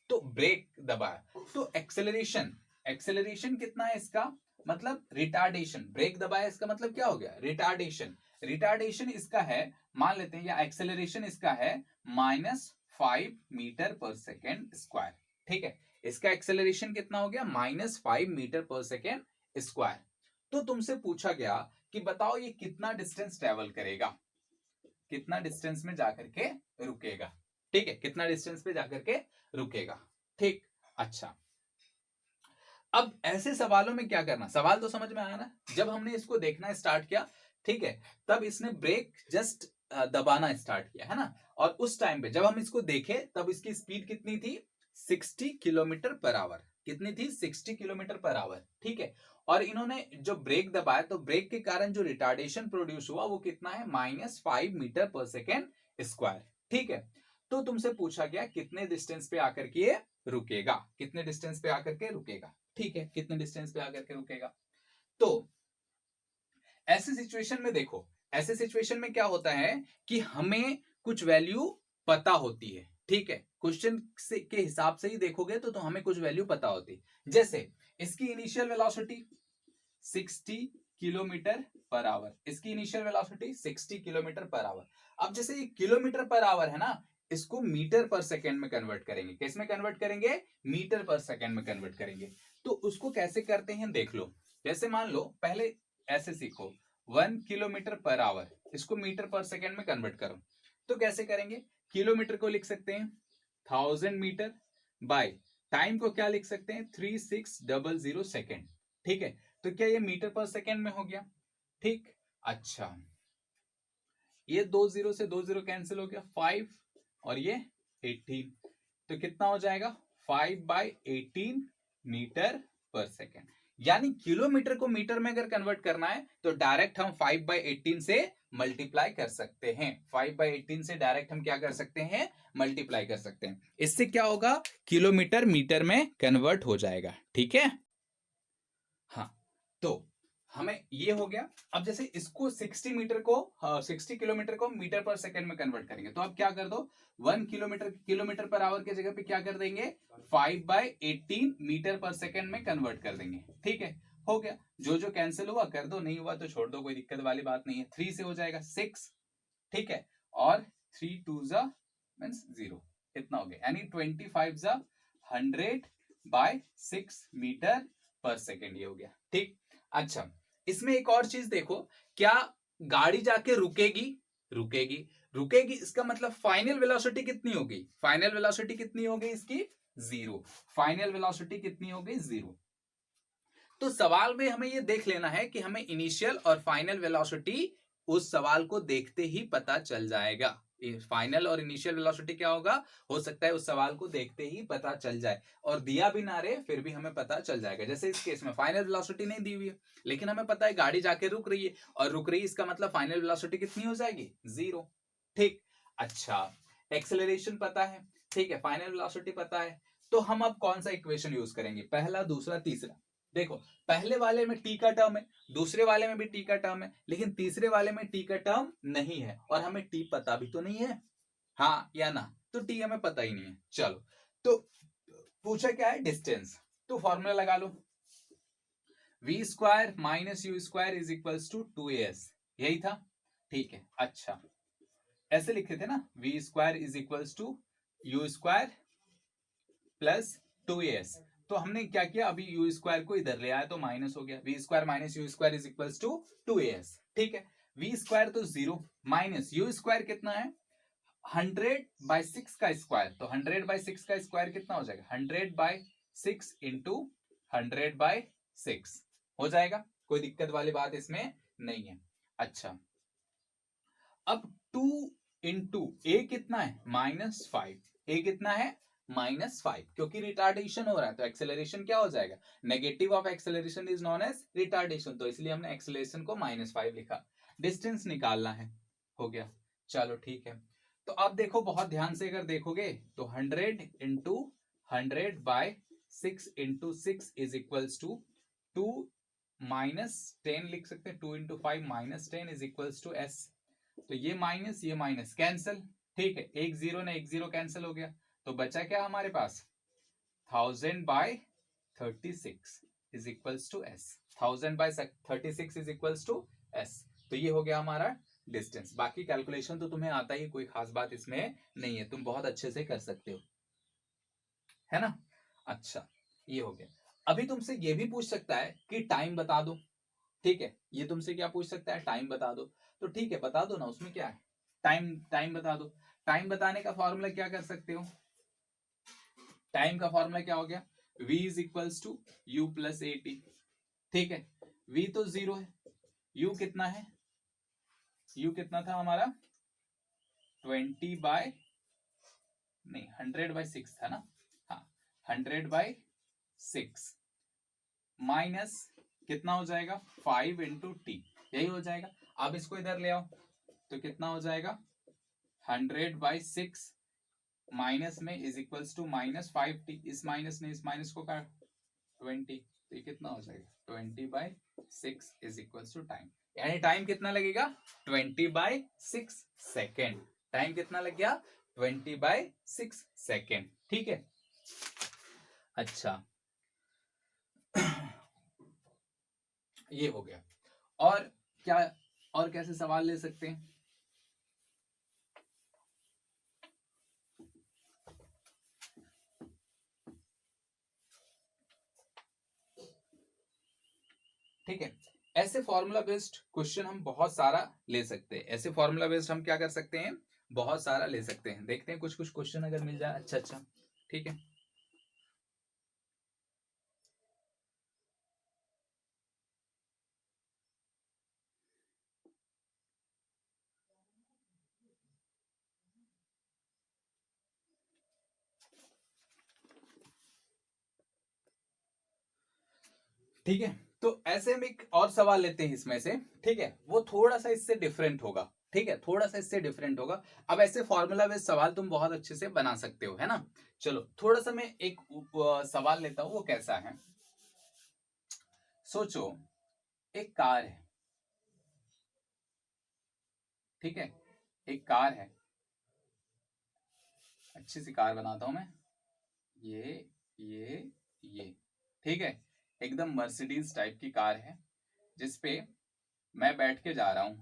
S1: तो ब्रेक दबाया तो एक्सेलरेशन, एक्सेलरेशन कितना है इसका, मतलब रिटार्डेशन, ब्रेक दबाया इसका मतलब क्या हो गया, रिटार्डेशन, रिटार्डेशन इसका है, मान लेते हैं, या एक्सेलरेशन इसका है -5 मीटर पर सेकेंड स्क्वायर, ठीक है। इसका एक्सेलरेशन कितना हो गया, -5 मीटर पर सेकेंड स्क्वायर। तो तुमसे पूछा गया कि बताओ ये कितना डिस्टेंस ट्रेवल करेगा, कितना डिस्टेंस में जाकर के रुकेगा, ठीक है, कितना डिस्टेंस पे जाकर के रुकेगा, ठीक। अच्छा, अब ऐसे सवालों में क्या करना, सवाल तो समझ में आया ना, जब हमने इसको देखना स्टार्ट किया, ठीक है, तब इसने ब्रेक जस्ट दबाना स्टार्ट किया, है ना, और उस टाइम पे जब हम इसको देखे तब इसकी स्पीड कितनी थी, 60 किलोमीटर पर आवर, कितनी थी, 60 किलोमीटर पर आवर, ठीक है। और इन्होंने जो ब्रेक दबाया तो ब्रेक के कारण जो रिटार्डेशन प्रोड्यूस हुआ वो कितना है -5 मीटर पर सेकेंड स्क्वायर। ठीक है, तो तुमसे पूछा गया कितने डिस्टेंस पे आकर के ये रुकेगा, कितने डिस्टेंस पे आकर के रुकेगा। ठीक है, कितने डिस्टेंस पे आकर के रुकेगा। तो ऐसे सिचुएशन में देखो, ऐसे सिचुएशन में क्या होता है कि हमें कुछ वैल्यू पता होती है। ठीक है, क्वेश्चन के हिसाब से ही देखोगे तो हमें कुछ वैल्यू पता होती है। जैसे इसकी initial velocity 60 kilometre per hour, इसकी initial velocity 60 kilometre per hour. अब जैसे ये किलोमीटर पर आवर है ना, इसको मीटर पर सेकेंड में कन्वर्ट करेंगे। किस में कन्वर्ट करेंगे? मीटर पर सेकेंड में कन्वर्ट करेंगे। तो उसको कैसे करते हैं देख लो। जैसे मान लो पहले ऐसे सीखो 1 किलोमीटर पर आवर, इसको मीटर पर सेकेंड में कन्वर्ट करो। तो कैसे करेंगे? किलोमीटर को लिख सकते हैं 1000 मीटर बाय टाइम को क्या लिख सकते हैं 3600 सेकेंड। ठीक है, तो क्या ये मीटर पर सेकेंड में हो गया? ठीक, अच्छा ये 2 जीरो से 2 जीरो कैंसिल हो गया 5 और ये 18, तो कितना हो जाएगा 5/18 मीटर पर सेकेंड। यानी किलोमीटर को मीटर में अगर कन्वर्ट करना है तो डायरेक्ट हम 5/18 से मल्टीप्लाई कर सकते हैं। 5/18 से डायरेक्ट हम क्या कर सकते हैं? मल्टीप्लाई कर सकते हैं। इससे क्या होगा? किलोमीटर मीटर में कन्वर्ट हो जाएगा। ठीक है, हाँ, तो हमें ये हो गया। अब जैसे इसको 60 मीटर को 60 किलोमीटर को मीटर पर सेकंड में कन्वर्ट करेंगे तो अब क्या कर दो 1 किलोमीटर किलोमीटर पर आवर के जगह पे क्या कर देंगे 5/18 मीटर पर सेकंड में कन्वर्ट कर देंगे। ठीक है, हो गया। जो जो कैंसिल हुआ कर दो, नहीं हुआ तो छोड़ दो, कोई दिक्कत वाली बात नहीं है। 3 से हो जाएगा 6। ठीक है, और 3 2 मीन्स 0, इतना हो गया। यानी 25 100/6 मीटर पर सेकेंड, ये हो गया। ठीक, अच्छा इसमें एक और चीज देखो, क्या गाड़ी जाके रुकेगी? रुकेगी, रुकेगी इसका मतलब फाइनल वेलोसिटी कितनी होगी? फाइनल वेलोसिटी कितनी होगी इसकी? 0। फाइनल वेलोसिटी कितनी होगी? 0। तो सवाल में हमें ये देख लेना है कि हमें इनिशियल और फाइनल वेलोसिटी उस सवाल को देखते ही पता चल जाएगा। फाइनल और इनिशियल वेलोसिटी क्या होगा, हो सकता है उस सवाल को देखते ही पता चल जाए, और दिया भी ना रहे फिर भी हमें पता चल जाएगा। जैसे इस केस में फाइनल वेलोसिटी नहीं दी हुई है, लेकिन हमें पता है गाड़ी जाके रुक रही है, और रुक रही है इसका मतलब फाइनल वेलोसिटी कितनी हो जाएगी? 0। ठीक, अच्छा एक्सेलरेशन पता है, ठीक है, फाइनल वेलोसिटी पता है, तो हम अब कौन सा इक्वेशन यूज करेंगे? पहला, दूसरा, तीसरा। देखो पहले वाले में टी का टर्म है, दूसरे वाले में भी टी का टर्म है, लेकिन तीसरे वाले में टी का टर्म नहीं है, और हमें टी पता भी तो नहीं है, हाँ या ना? तो टी हमें पता ही नहीं है। चलो, तो पूछा क्या है? डिस्टेंस। तो फॉर्मूला लगा लो, v square minus U square is equals to 2as, यही था। ठीक है, अच्छा ऐसे लिखे थे ना, v square is equals to you square plus 2as। तो हमने क्या किया, अभी यू स्क्वायर को इधर ले आया तो माइनस हो गया, V square minus U square is equals to 2as। ठीक है, वी स्क्वायर तो 0 माइनस यू स्क्वायर कितना है 100/6 का स्क्वायर, तो 100/6 का स्क्वायर कितना हो जाएगा 100/6 इंटू 100/6 हो जाएगा। कोई दिक्कत वाली बात इसमें नहीं है। अच्छा, अब 2 इंटू ए कितना है -5, ए कितना है -5, क्योंकि रिटार्डेशन हो रहा है तो एक्सेलरेशन क्या हो जाएगा? Negative of acceleration is known as retardation, तो इसलिए हमने एक्सेलरेशन को -5 लिखा। डिस्टेंस निकालना है, हो गया। चलो ठीक है, तो अब देखो बहुत ध्यान से अगर देखोगे तो 100 into 100/6 into 6 is equals to 2 -10 लिख सकते हैं, 2 into 5 -10 is equals to s। तो ये माइनस कैंसिल। ठीक है, एक जीरो ने एक जीरो कैंसिल हो गया, तो बचा क्या हमारे पास 1000/36 is equals to s। 1000/36 is equals to s। तो ये हो गया हमारा डिस्टेंस। बाकी कैलकुलेशन तो तुम्हें आता ही, कोई खास बात इसमें नहीं है, तुम बहुत अच्छे से कर सकते हो, है ना? अच्छा, ये हो गया। अभी तुमसे ये भी पूछ सकता है कि टाइम बता दो। ठीक है, ये तुमसे क्या पूछ सकता है? टाइम बता दो। तो ठीक है, बता दो ना, उसमें क्या है, टाइम बता दो। टाइम बताने का फॉर्मूला क्या कर सकते हो? टाइम का फॉर्मूला क्या हो गया? v is equals to you plus A T. ठीक है, v तो 0 है, u कितना है? u कितना था हमारा 100/6 था ना, हाँ 100/6 माइनस कितना हो जाएगा 5 इंटू टी, यही हो जाएगा। अब इसको इधर ले आओ तो कितना हो जाएगा 100/6 माइनस में इज इक्वल्स टू -5t, इस माइनस ने इस माइनस को काट 20, तो ये कितना हो जाएगा 20/6 इज इक्वल्स टू टाइम, यानी टाइम कितना लगेगा 20/6 सेकेंड। टाइम कितना लग गया 20/6 सेकेंड, ठीक है। अच्छा ये हो गया। और क्या, और कैसे सवाल ले सकते हैं? ठीक है, ऐसे फॉर्मूला बेस्ड क्वेश्चन हम बहुत सारा ले सकते हैं। ऐसे फॉर्मूला बेस्ड हम क्या कर सकते हैं, बहुत सारा ले सकते हैं। देखते हैं कुछ कुछ क्वेश्चन अगर मिल जाए अच्छा अच्छा, ठीक है। ठीक है, तो ऐसे हम एक और सवाल लेते हैं इसमें से, ठीक है, वो थोड़ा सा इससे डिफरेंट होगा, ठीक है, थोड़ा सा इससे डिफरेंट होगा। अब ऐसे फॉर्मूला बेस्ड सवाल तुम बहुत अच्छे से बना सकते हो, है ना। चलो थोड़ा सा मैं एक सवाल लेता हूं, वो कैसा है, सोचो एक कार है, ठीक है, एक कार है, अच्छी सी कार बनाता हूं मैं, ये ये ये, ठीक है, एकदम मर्सिडीज टाइप की कार है जिसपे मैं बैठ के जा रहा हूं,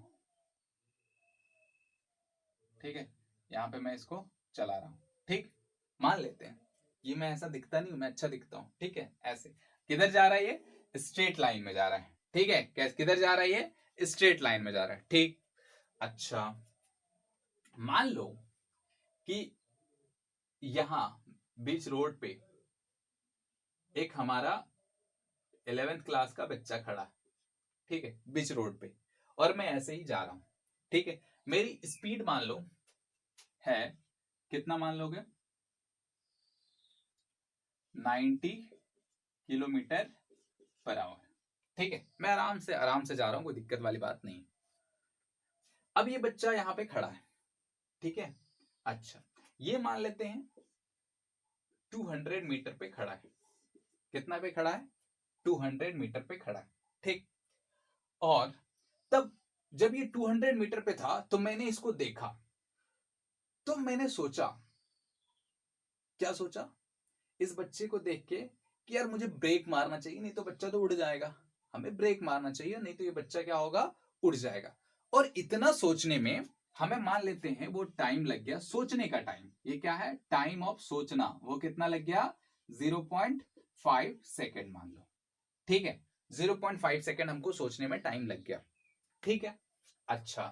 S1: ठीक है, यहाँ पे मैं इसको चला रहा हूँ, ठीक, मान लेते हैं ये मैं ऐसा दिखता नहीं हूं, मैं अच्छा दिखता हूँ, ठीक है, ऐसे किधर जा रहा है ये स्ट्रेट लाइन में जा रहा है, ठीक है, कैसे किधर जा रहा है ये स्ट्रेट लाइन में जा रहा है, ठीक। अच्छा मान लो कि यहां बीच रोड पे एक हमारा 11th क्लास का बच्चा खड़ा है, ठीक है, बीच रोड पे, और मैं ऐसे ही जा रहा हूं, ठीक है, मेरी स्पीड मान लो है, कितना मान लोगे 90 किलोमीटर पर आवर, ठीक है, मैं आराम से जा रहा हूं, कोई दिक्कत वाली बात नहीं। अब ये बच्चा यहां पे खड़ा है, ठीक है, अच्छा ये मान लेते हैं 200 मीटर पे खड़ा है, कितना पे खड़ा है 200 मीटर पे खड़ा है, ठीक। और तब जब ये 200 मीटर पे था तो मैंने इसको देखा, तो मैंने सोचा, क्या सोचा, इस बच्चे को देख के कि यार मुझे ब्रेक मारना चाहिए, नहीं तो बच्चा तो उड़ जाएगा, हमें ब्रेक मारना चाहिए, नहीं तो ये बच्चा क्या होगा उड़ जाएगा। और इतना सोचने में हमें मान लेते हैं वो टाइम लग गया, सोचने का टाइम, ये क्या है टाइम ऑफ सोचना, वो कितना लग गया 0.5 सेकेंड मान लो, ठीक है, 0.5 सेकेंड हमको सोचने में टाइम लग गया, ठीक है। अच्छा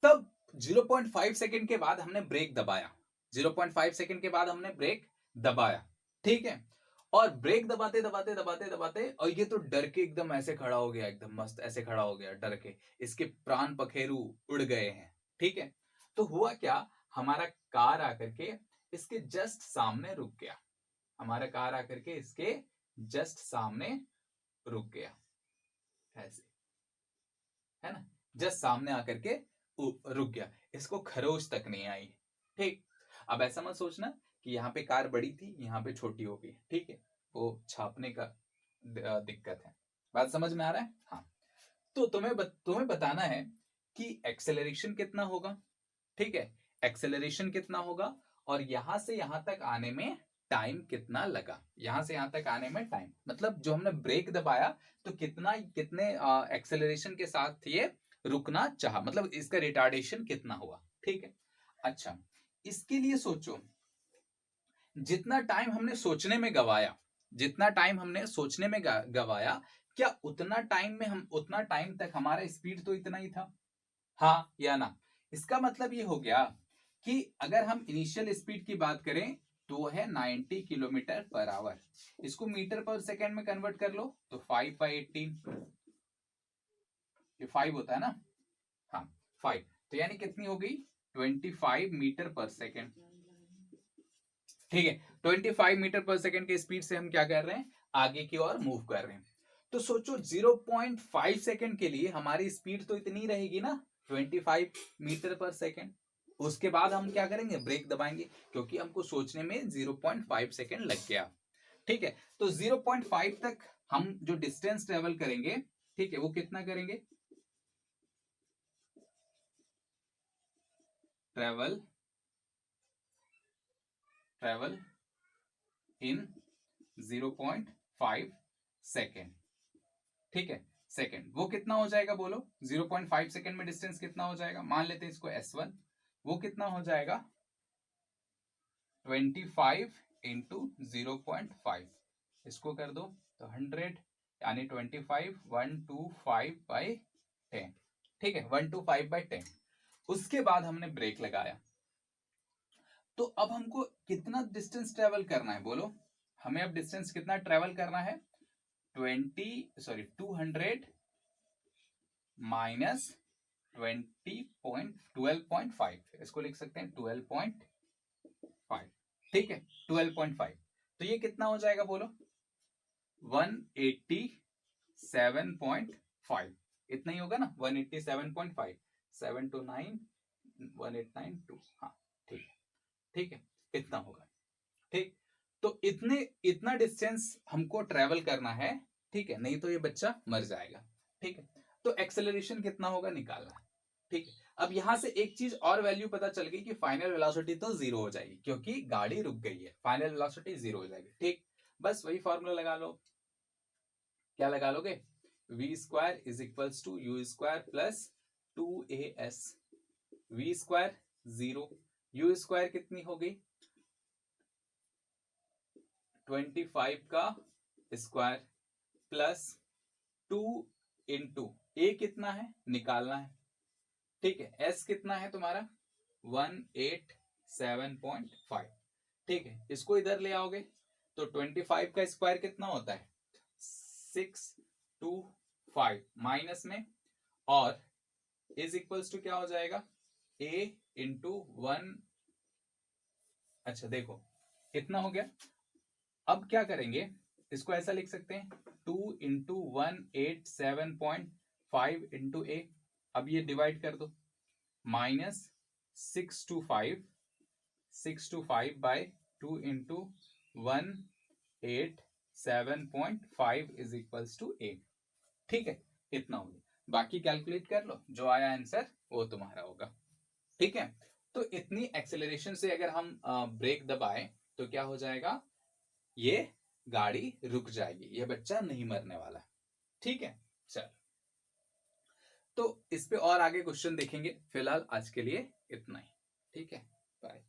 S1: तब 0.5 सेकेंड के बाद हमने ब्रेक दबाया, 0.5 सेकेंड के बाद हमने ब्रेक दबाया, ठीक है, और ब्रेक दबाते दबाते दबाते दबाते, और ये तो डर के एकदम ऐसे खड़ा हो गया, एकदम मस्त ऐसे खड़ा हो गया डर के, इसके प्राण पखेरु उड़ गए हैं, ठीक है। तो हुआ क्या, हमारा कार आकर के इसके जस्ट सामने रुक गया, हमारा कार आकर के इसके जस्ट सामने रुक गया, ऐसे, है ना, जस्ट सामने आकर के रुक गया, इसको खरोच तक नहीं आई, ठीक। अब ऐसा मत सोचना कि यहाँ पे कार बड़ी थी यहाँ पे छोटी हो गई, ठीक है, वो छापने का दिक्कत है, बात समझ में आ रहा है, हाँ। तो तुम्हें बताना है कि एक्सेलरेशन कितना होगा, ठीक है, एक्सेलरेशन कितना होगा, और यहां से यहां तक आने में टाइम कितना लगा, यहां से यहां तक आने में टाइम, मतलब जो हमने ब्रेक दबाया तो कितना कितने एक्सेलरेशन के साथ ये रुकना चाहा, मतलब इसका रिटार्डेशन कितना हुआ, ठीक है। अच्छा इसके लिए सोचो, जितना टाइम हमने सोचने में गवाया, जितना टाइम हमने सोचने में गवाया, क्या उतना टाइम में हम, उतना टाइम तक हमारा स्पीड तो इतना ही था, हाँ या ना। इसका मतलब ये हो गया कि अगर हम इनिशियल स्पीड की बात करें तो वो है 90 किलोमीटर पर आवर, इसको मीटर पर सेकेंड में कन्वर्ट कर लो तो 5/18, ये 5 होता है ना, हाँ 5, तो यानी कितनी हो गई 25 मीटर पर सेकेंड, ठीक है, 25 मीटर पर सेकेंड के स्पीड से हम क्या कर रहे हैं आगे की ओर मूव कर रहे हैं। तो सोचो 0.5 सेकेंड के लिए हमारी स्पीड तो इतनी रहेगी ना, 25 मीटर पर सेकेंड। उसके बाद हम क्या करेंगे, ब्रेक दबाएंगे, क्योंकि हमको सोचने में 0.5 सेकेंड लग गया। ठीक है, तो 0.5 तक हम जो डिस्टेंस ट्रेवल करेंगे, ठीक है, वो कितना करेंगे, ट्रेवल इन 0.5 सेकेंड। ठीक है, सेकेंड, वो कितना हो जाएगा बोलो, 0.5 सेकेंड में डिस्टेंस कितना हो जाएगा, मान लेते हैं इसको S1, वो कितना हो जाएगा 25 इंटू 0.5, इसको कर दो तो 100, यानी 25 125 बाई 10। ठीक है, 125 बाई 10। उसके बाद हमने ब्रेक लगाया, तो अब हमको कितना डिस्टेंस ट्रेवल करना है बोलो, हमें अब डिस्टेंस कितना ट्रेवल करना है, 200 माइनस 12.5, इसको लिख सकते हैं 12.5। ठीक है, 12.5, तो ये कितना हो जाएगा बोलो, 187.5, इतना ही होगा ना, 187.5, 729 1892, हाँ ठीक है, ठीक है, इतना होगा। ठीक, तो इतना डिस्टेंस हमको ट्रेवल करना है। ठीक है, नहीं तो ये बच्चा मर जाएगा। ठीक है, तो एक्सेलरेशन कितना होगा निकालना है। ठीक है, अब यहां से एक चीज और वैल्यू पता चल गई कि फाइनल वेलोसिटी तो जीरो हो जाएगी, क्योंकि गाड़ी रुक गई है, फाइनल वेलोसिटी जीरो हो जाएगी। ठीक, बस वही फॉर्मूला लगा लो, क्या लगा लोगे, v square is equals to you square plus 2as, v square 0, u square कितनी हो गई 25 का स्क्वायर प्लस 2 इंटू ए कितना है निकालना है। ठीक है, एस कितना है तुम्हारा 187.5। ठीक है, इसको इधर ले आओगे तो 25 का स्क्वायर कितना होता है 625 माइनस में, और इज इक्वल्स टू क्या हो जाएगा a इंटू 1। अच्छा देखो कितना हो गया, अब क्या करेंगे, इसको ऐसा लिख सकते हैं 2 इंटू 187.5 इंटू ए, अब ये डिवाइड कर दो, minus 625 by 2 into 187.5 is equals to a. ठीक है, इतना हो गया, बाकी कैलकुलेट कर लो, जो आया आंसर वो तुम्हारा होगा। ठीक है, तो इतनी एक्सेलरेशन से अगर हम ब्रेक दबाएं तो क्या हो जाएगा, ये गाड़ी रुक जाएगी, ये बच्चा नहीं मरने वाला। ठीक है, चल, तो इस पे और आगे क्वेश्चन देखेंगे, फिलहाल आज के लिए इतना ही। ठीक है, बाय।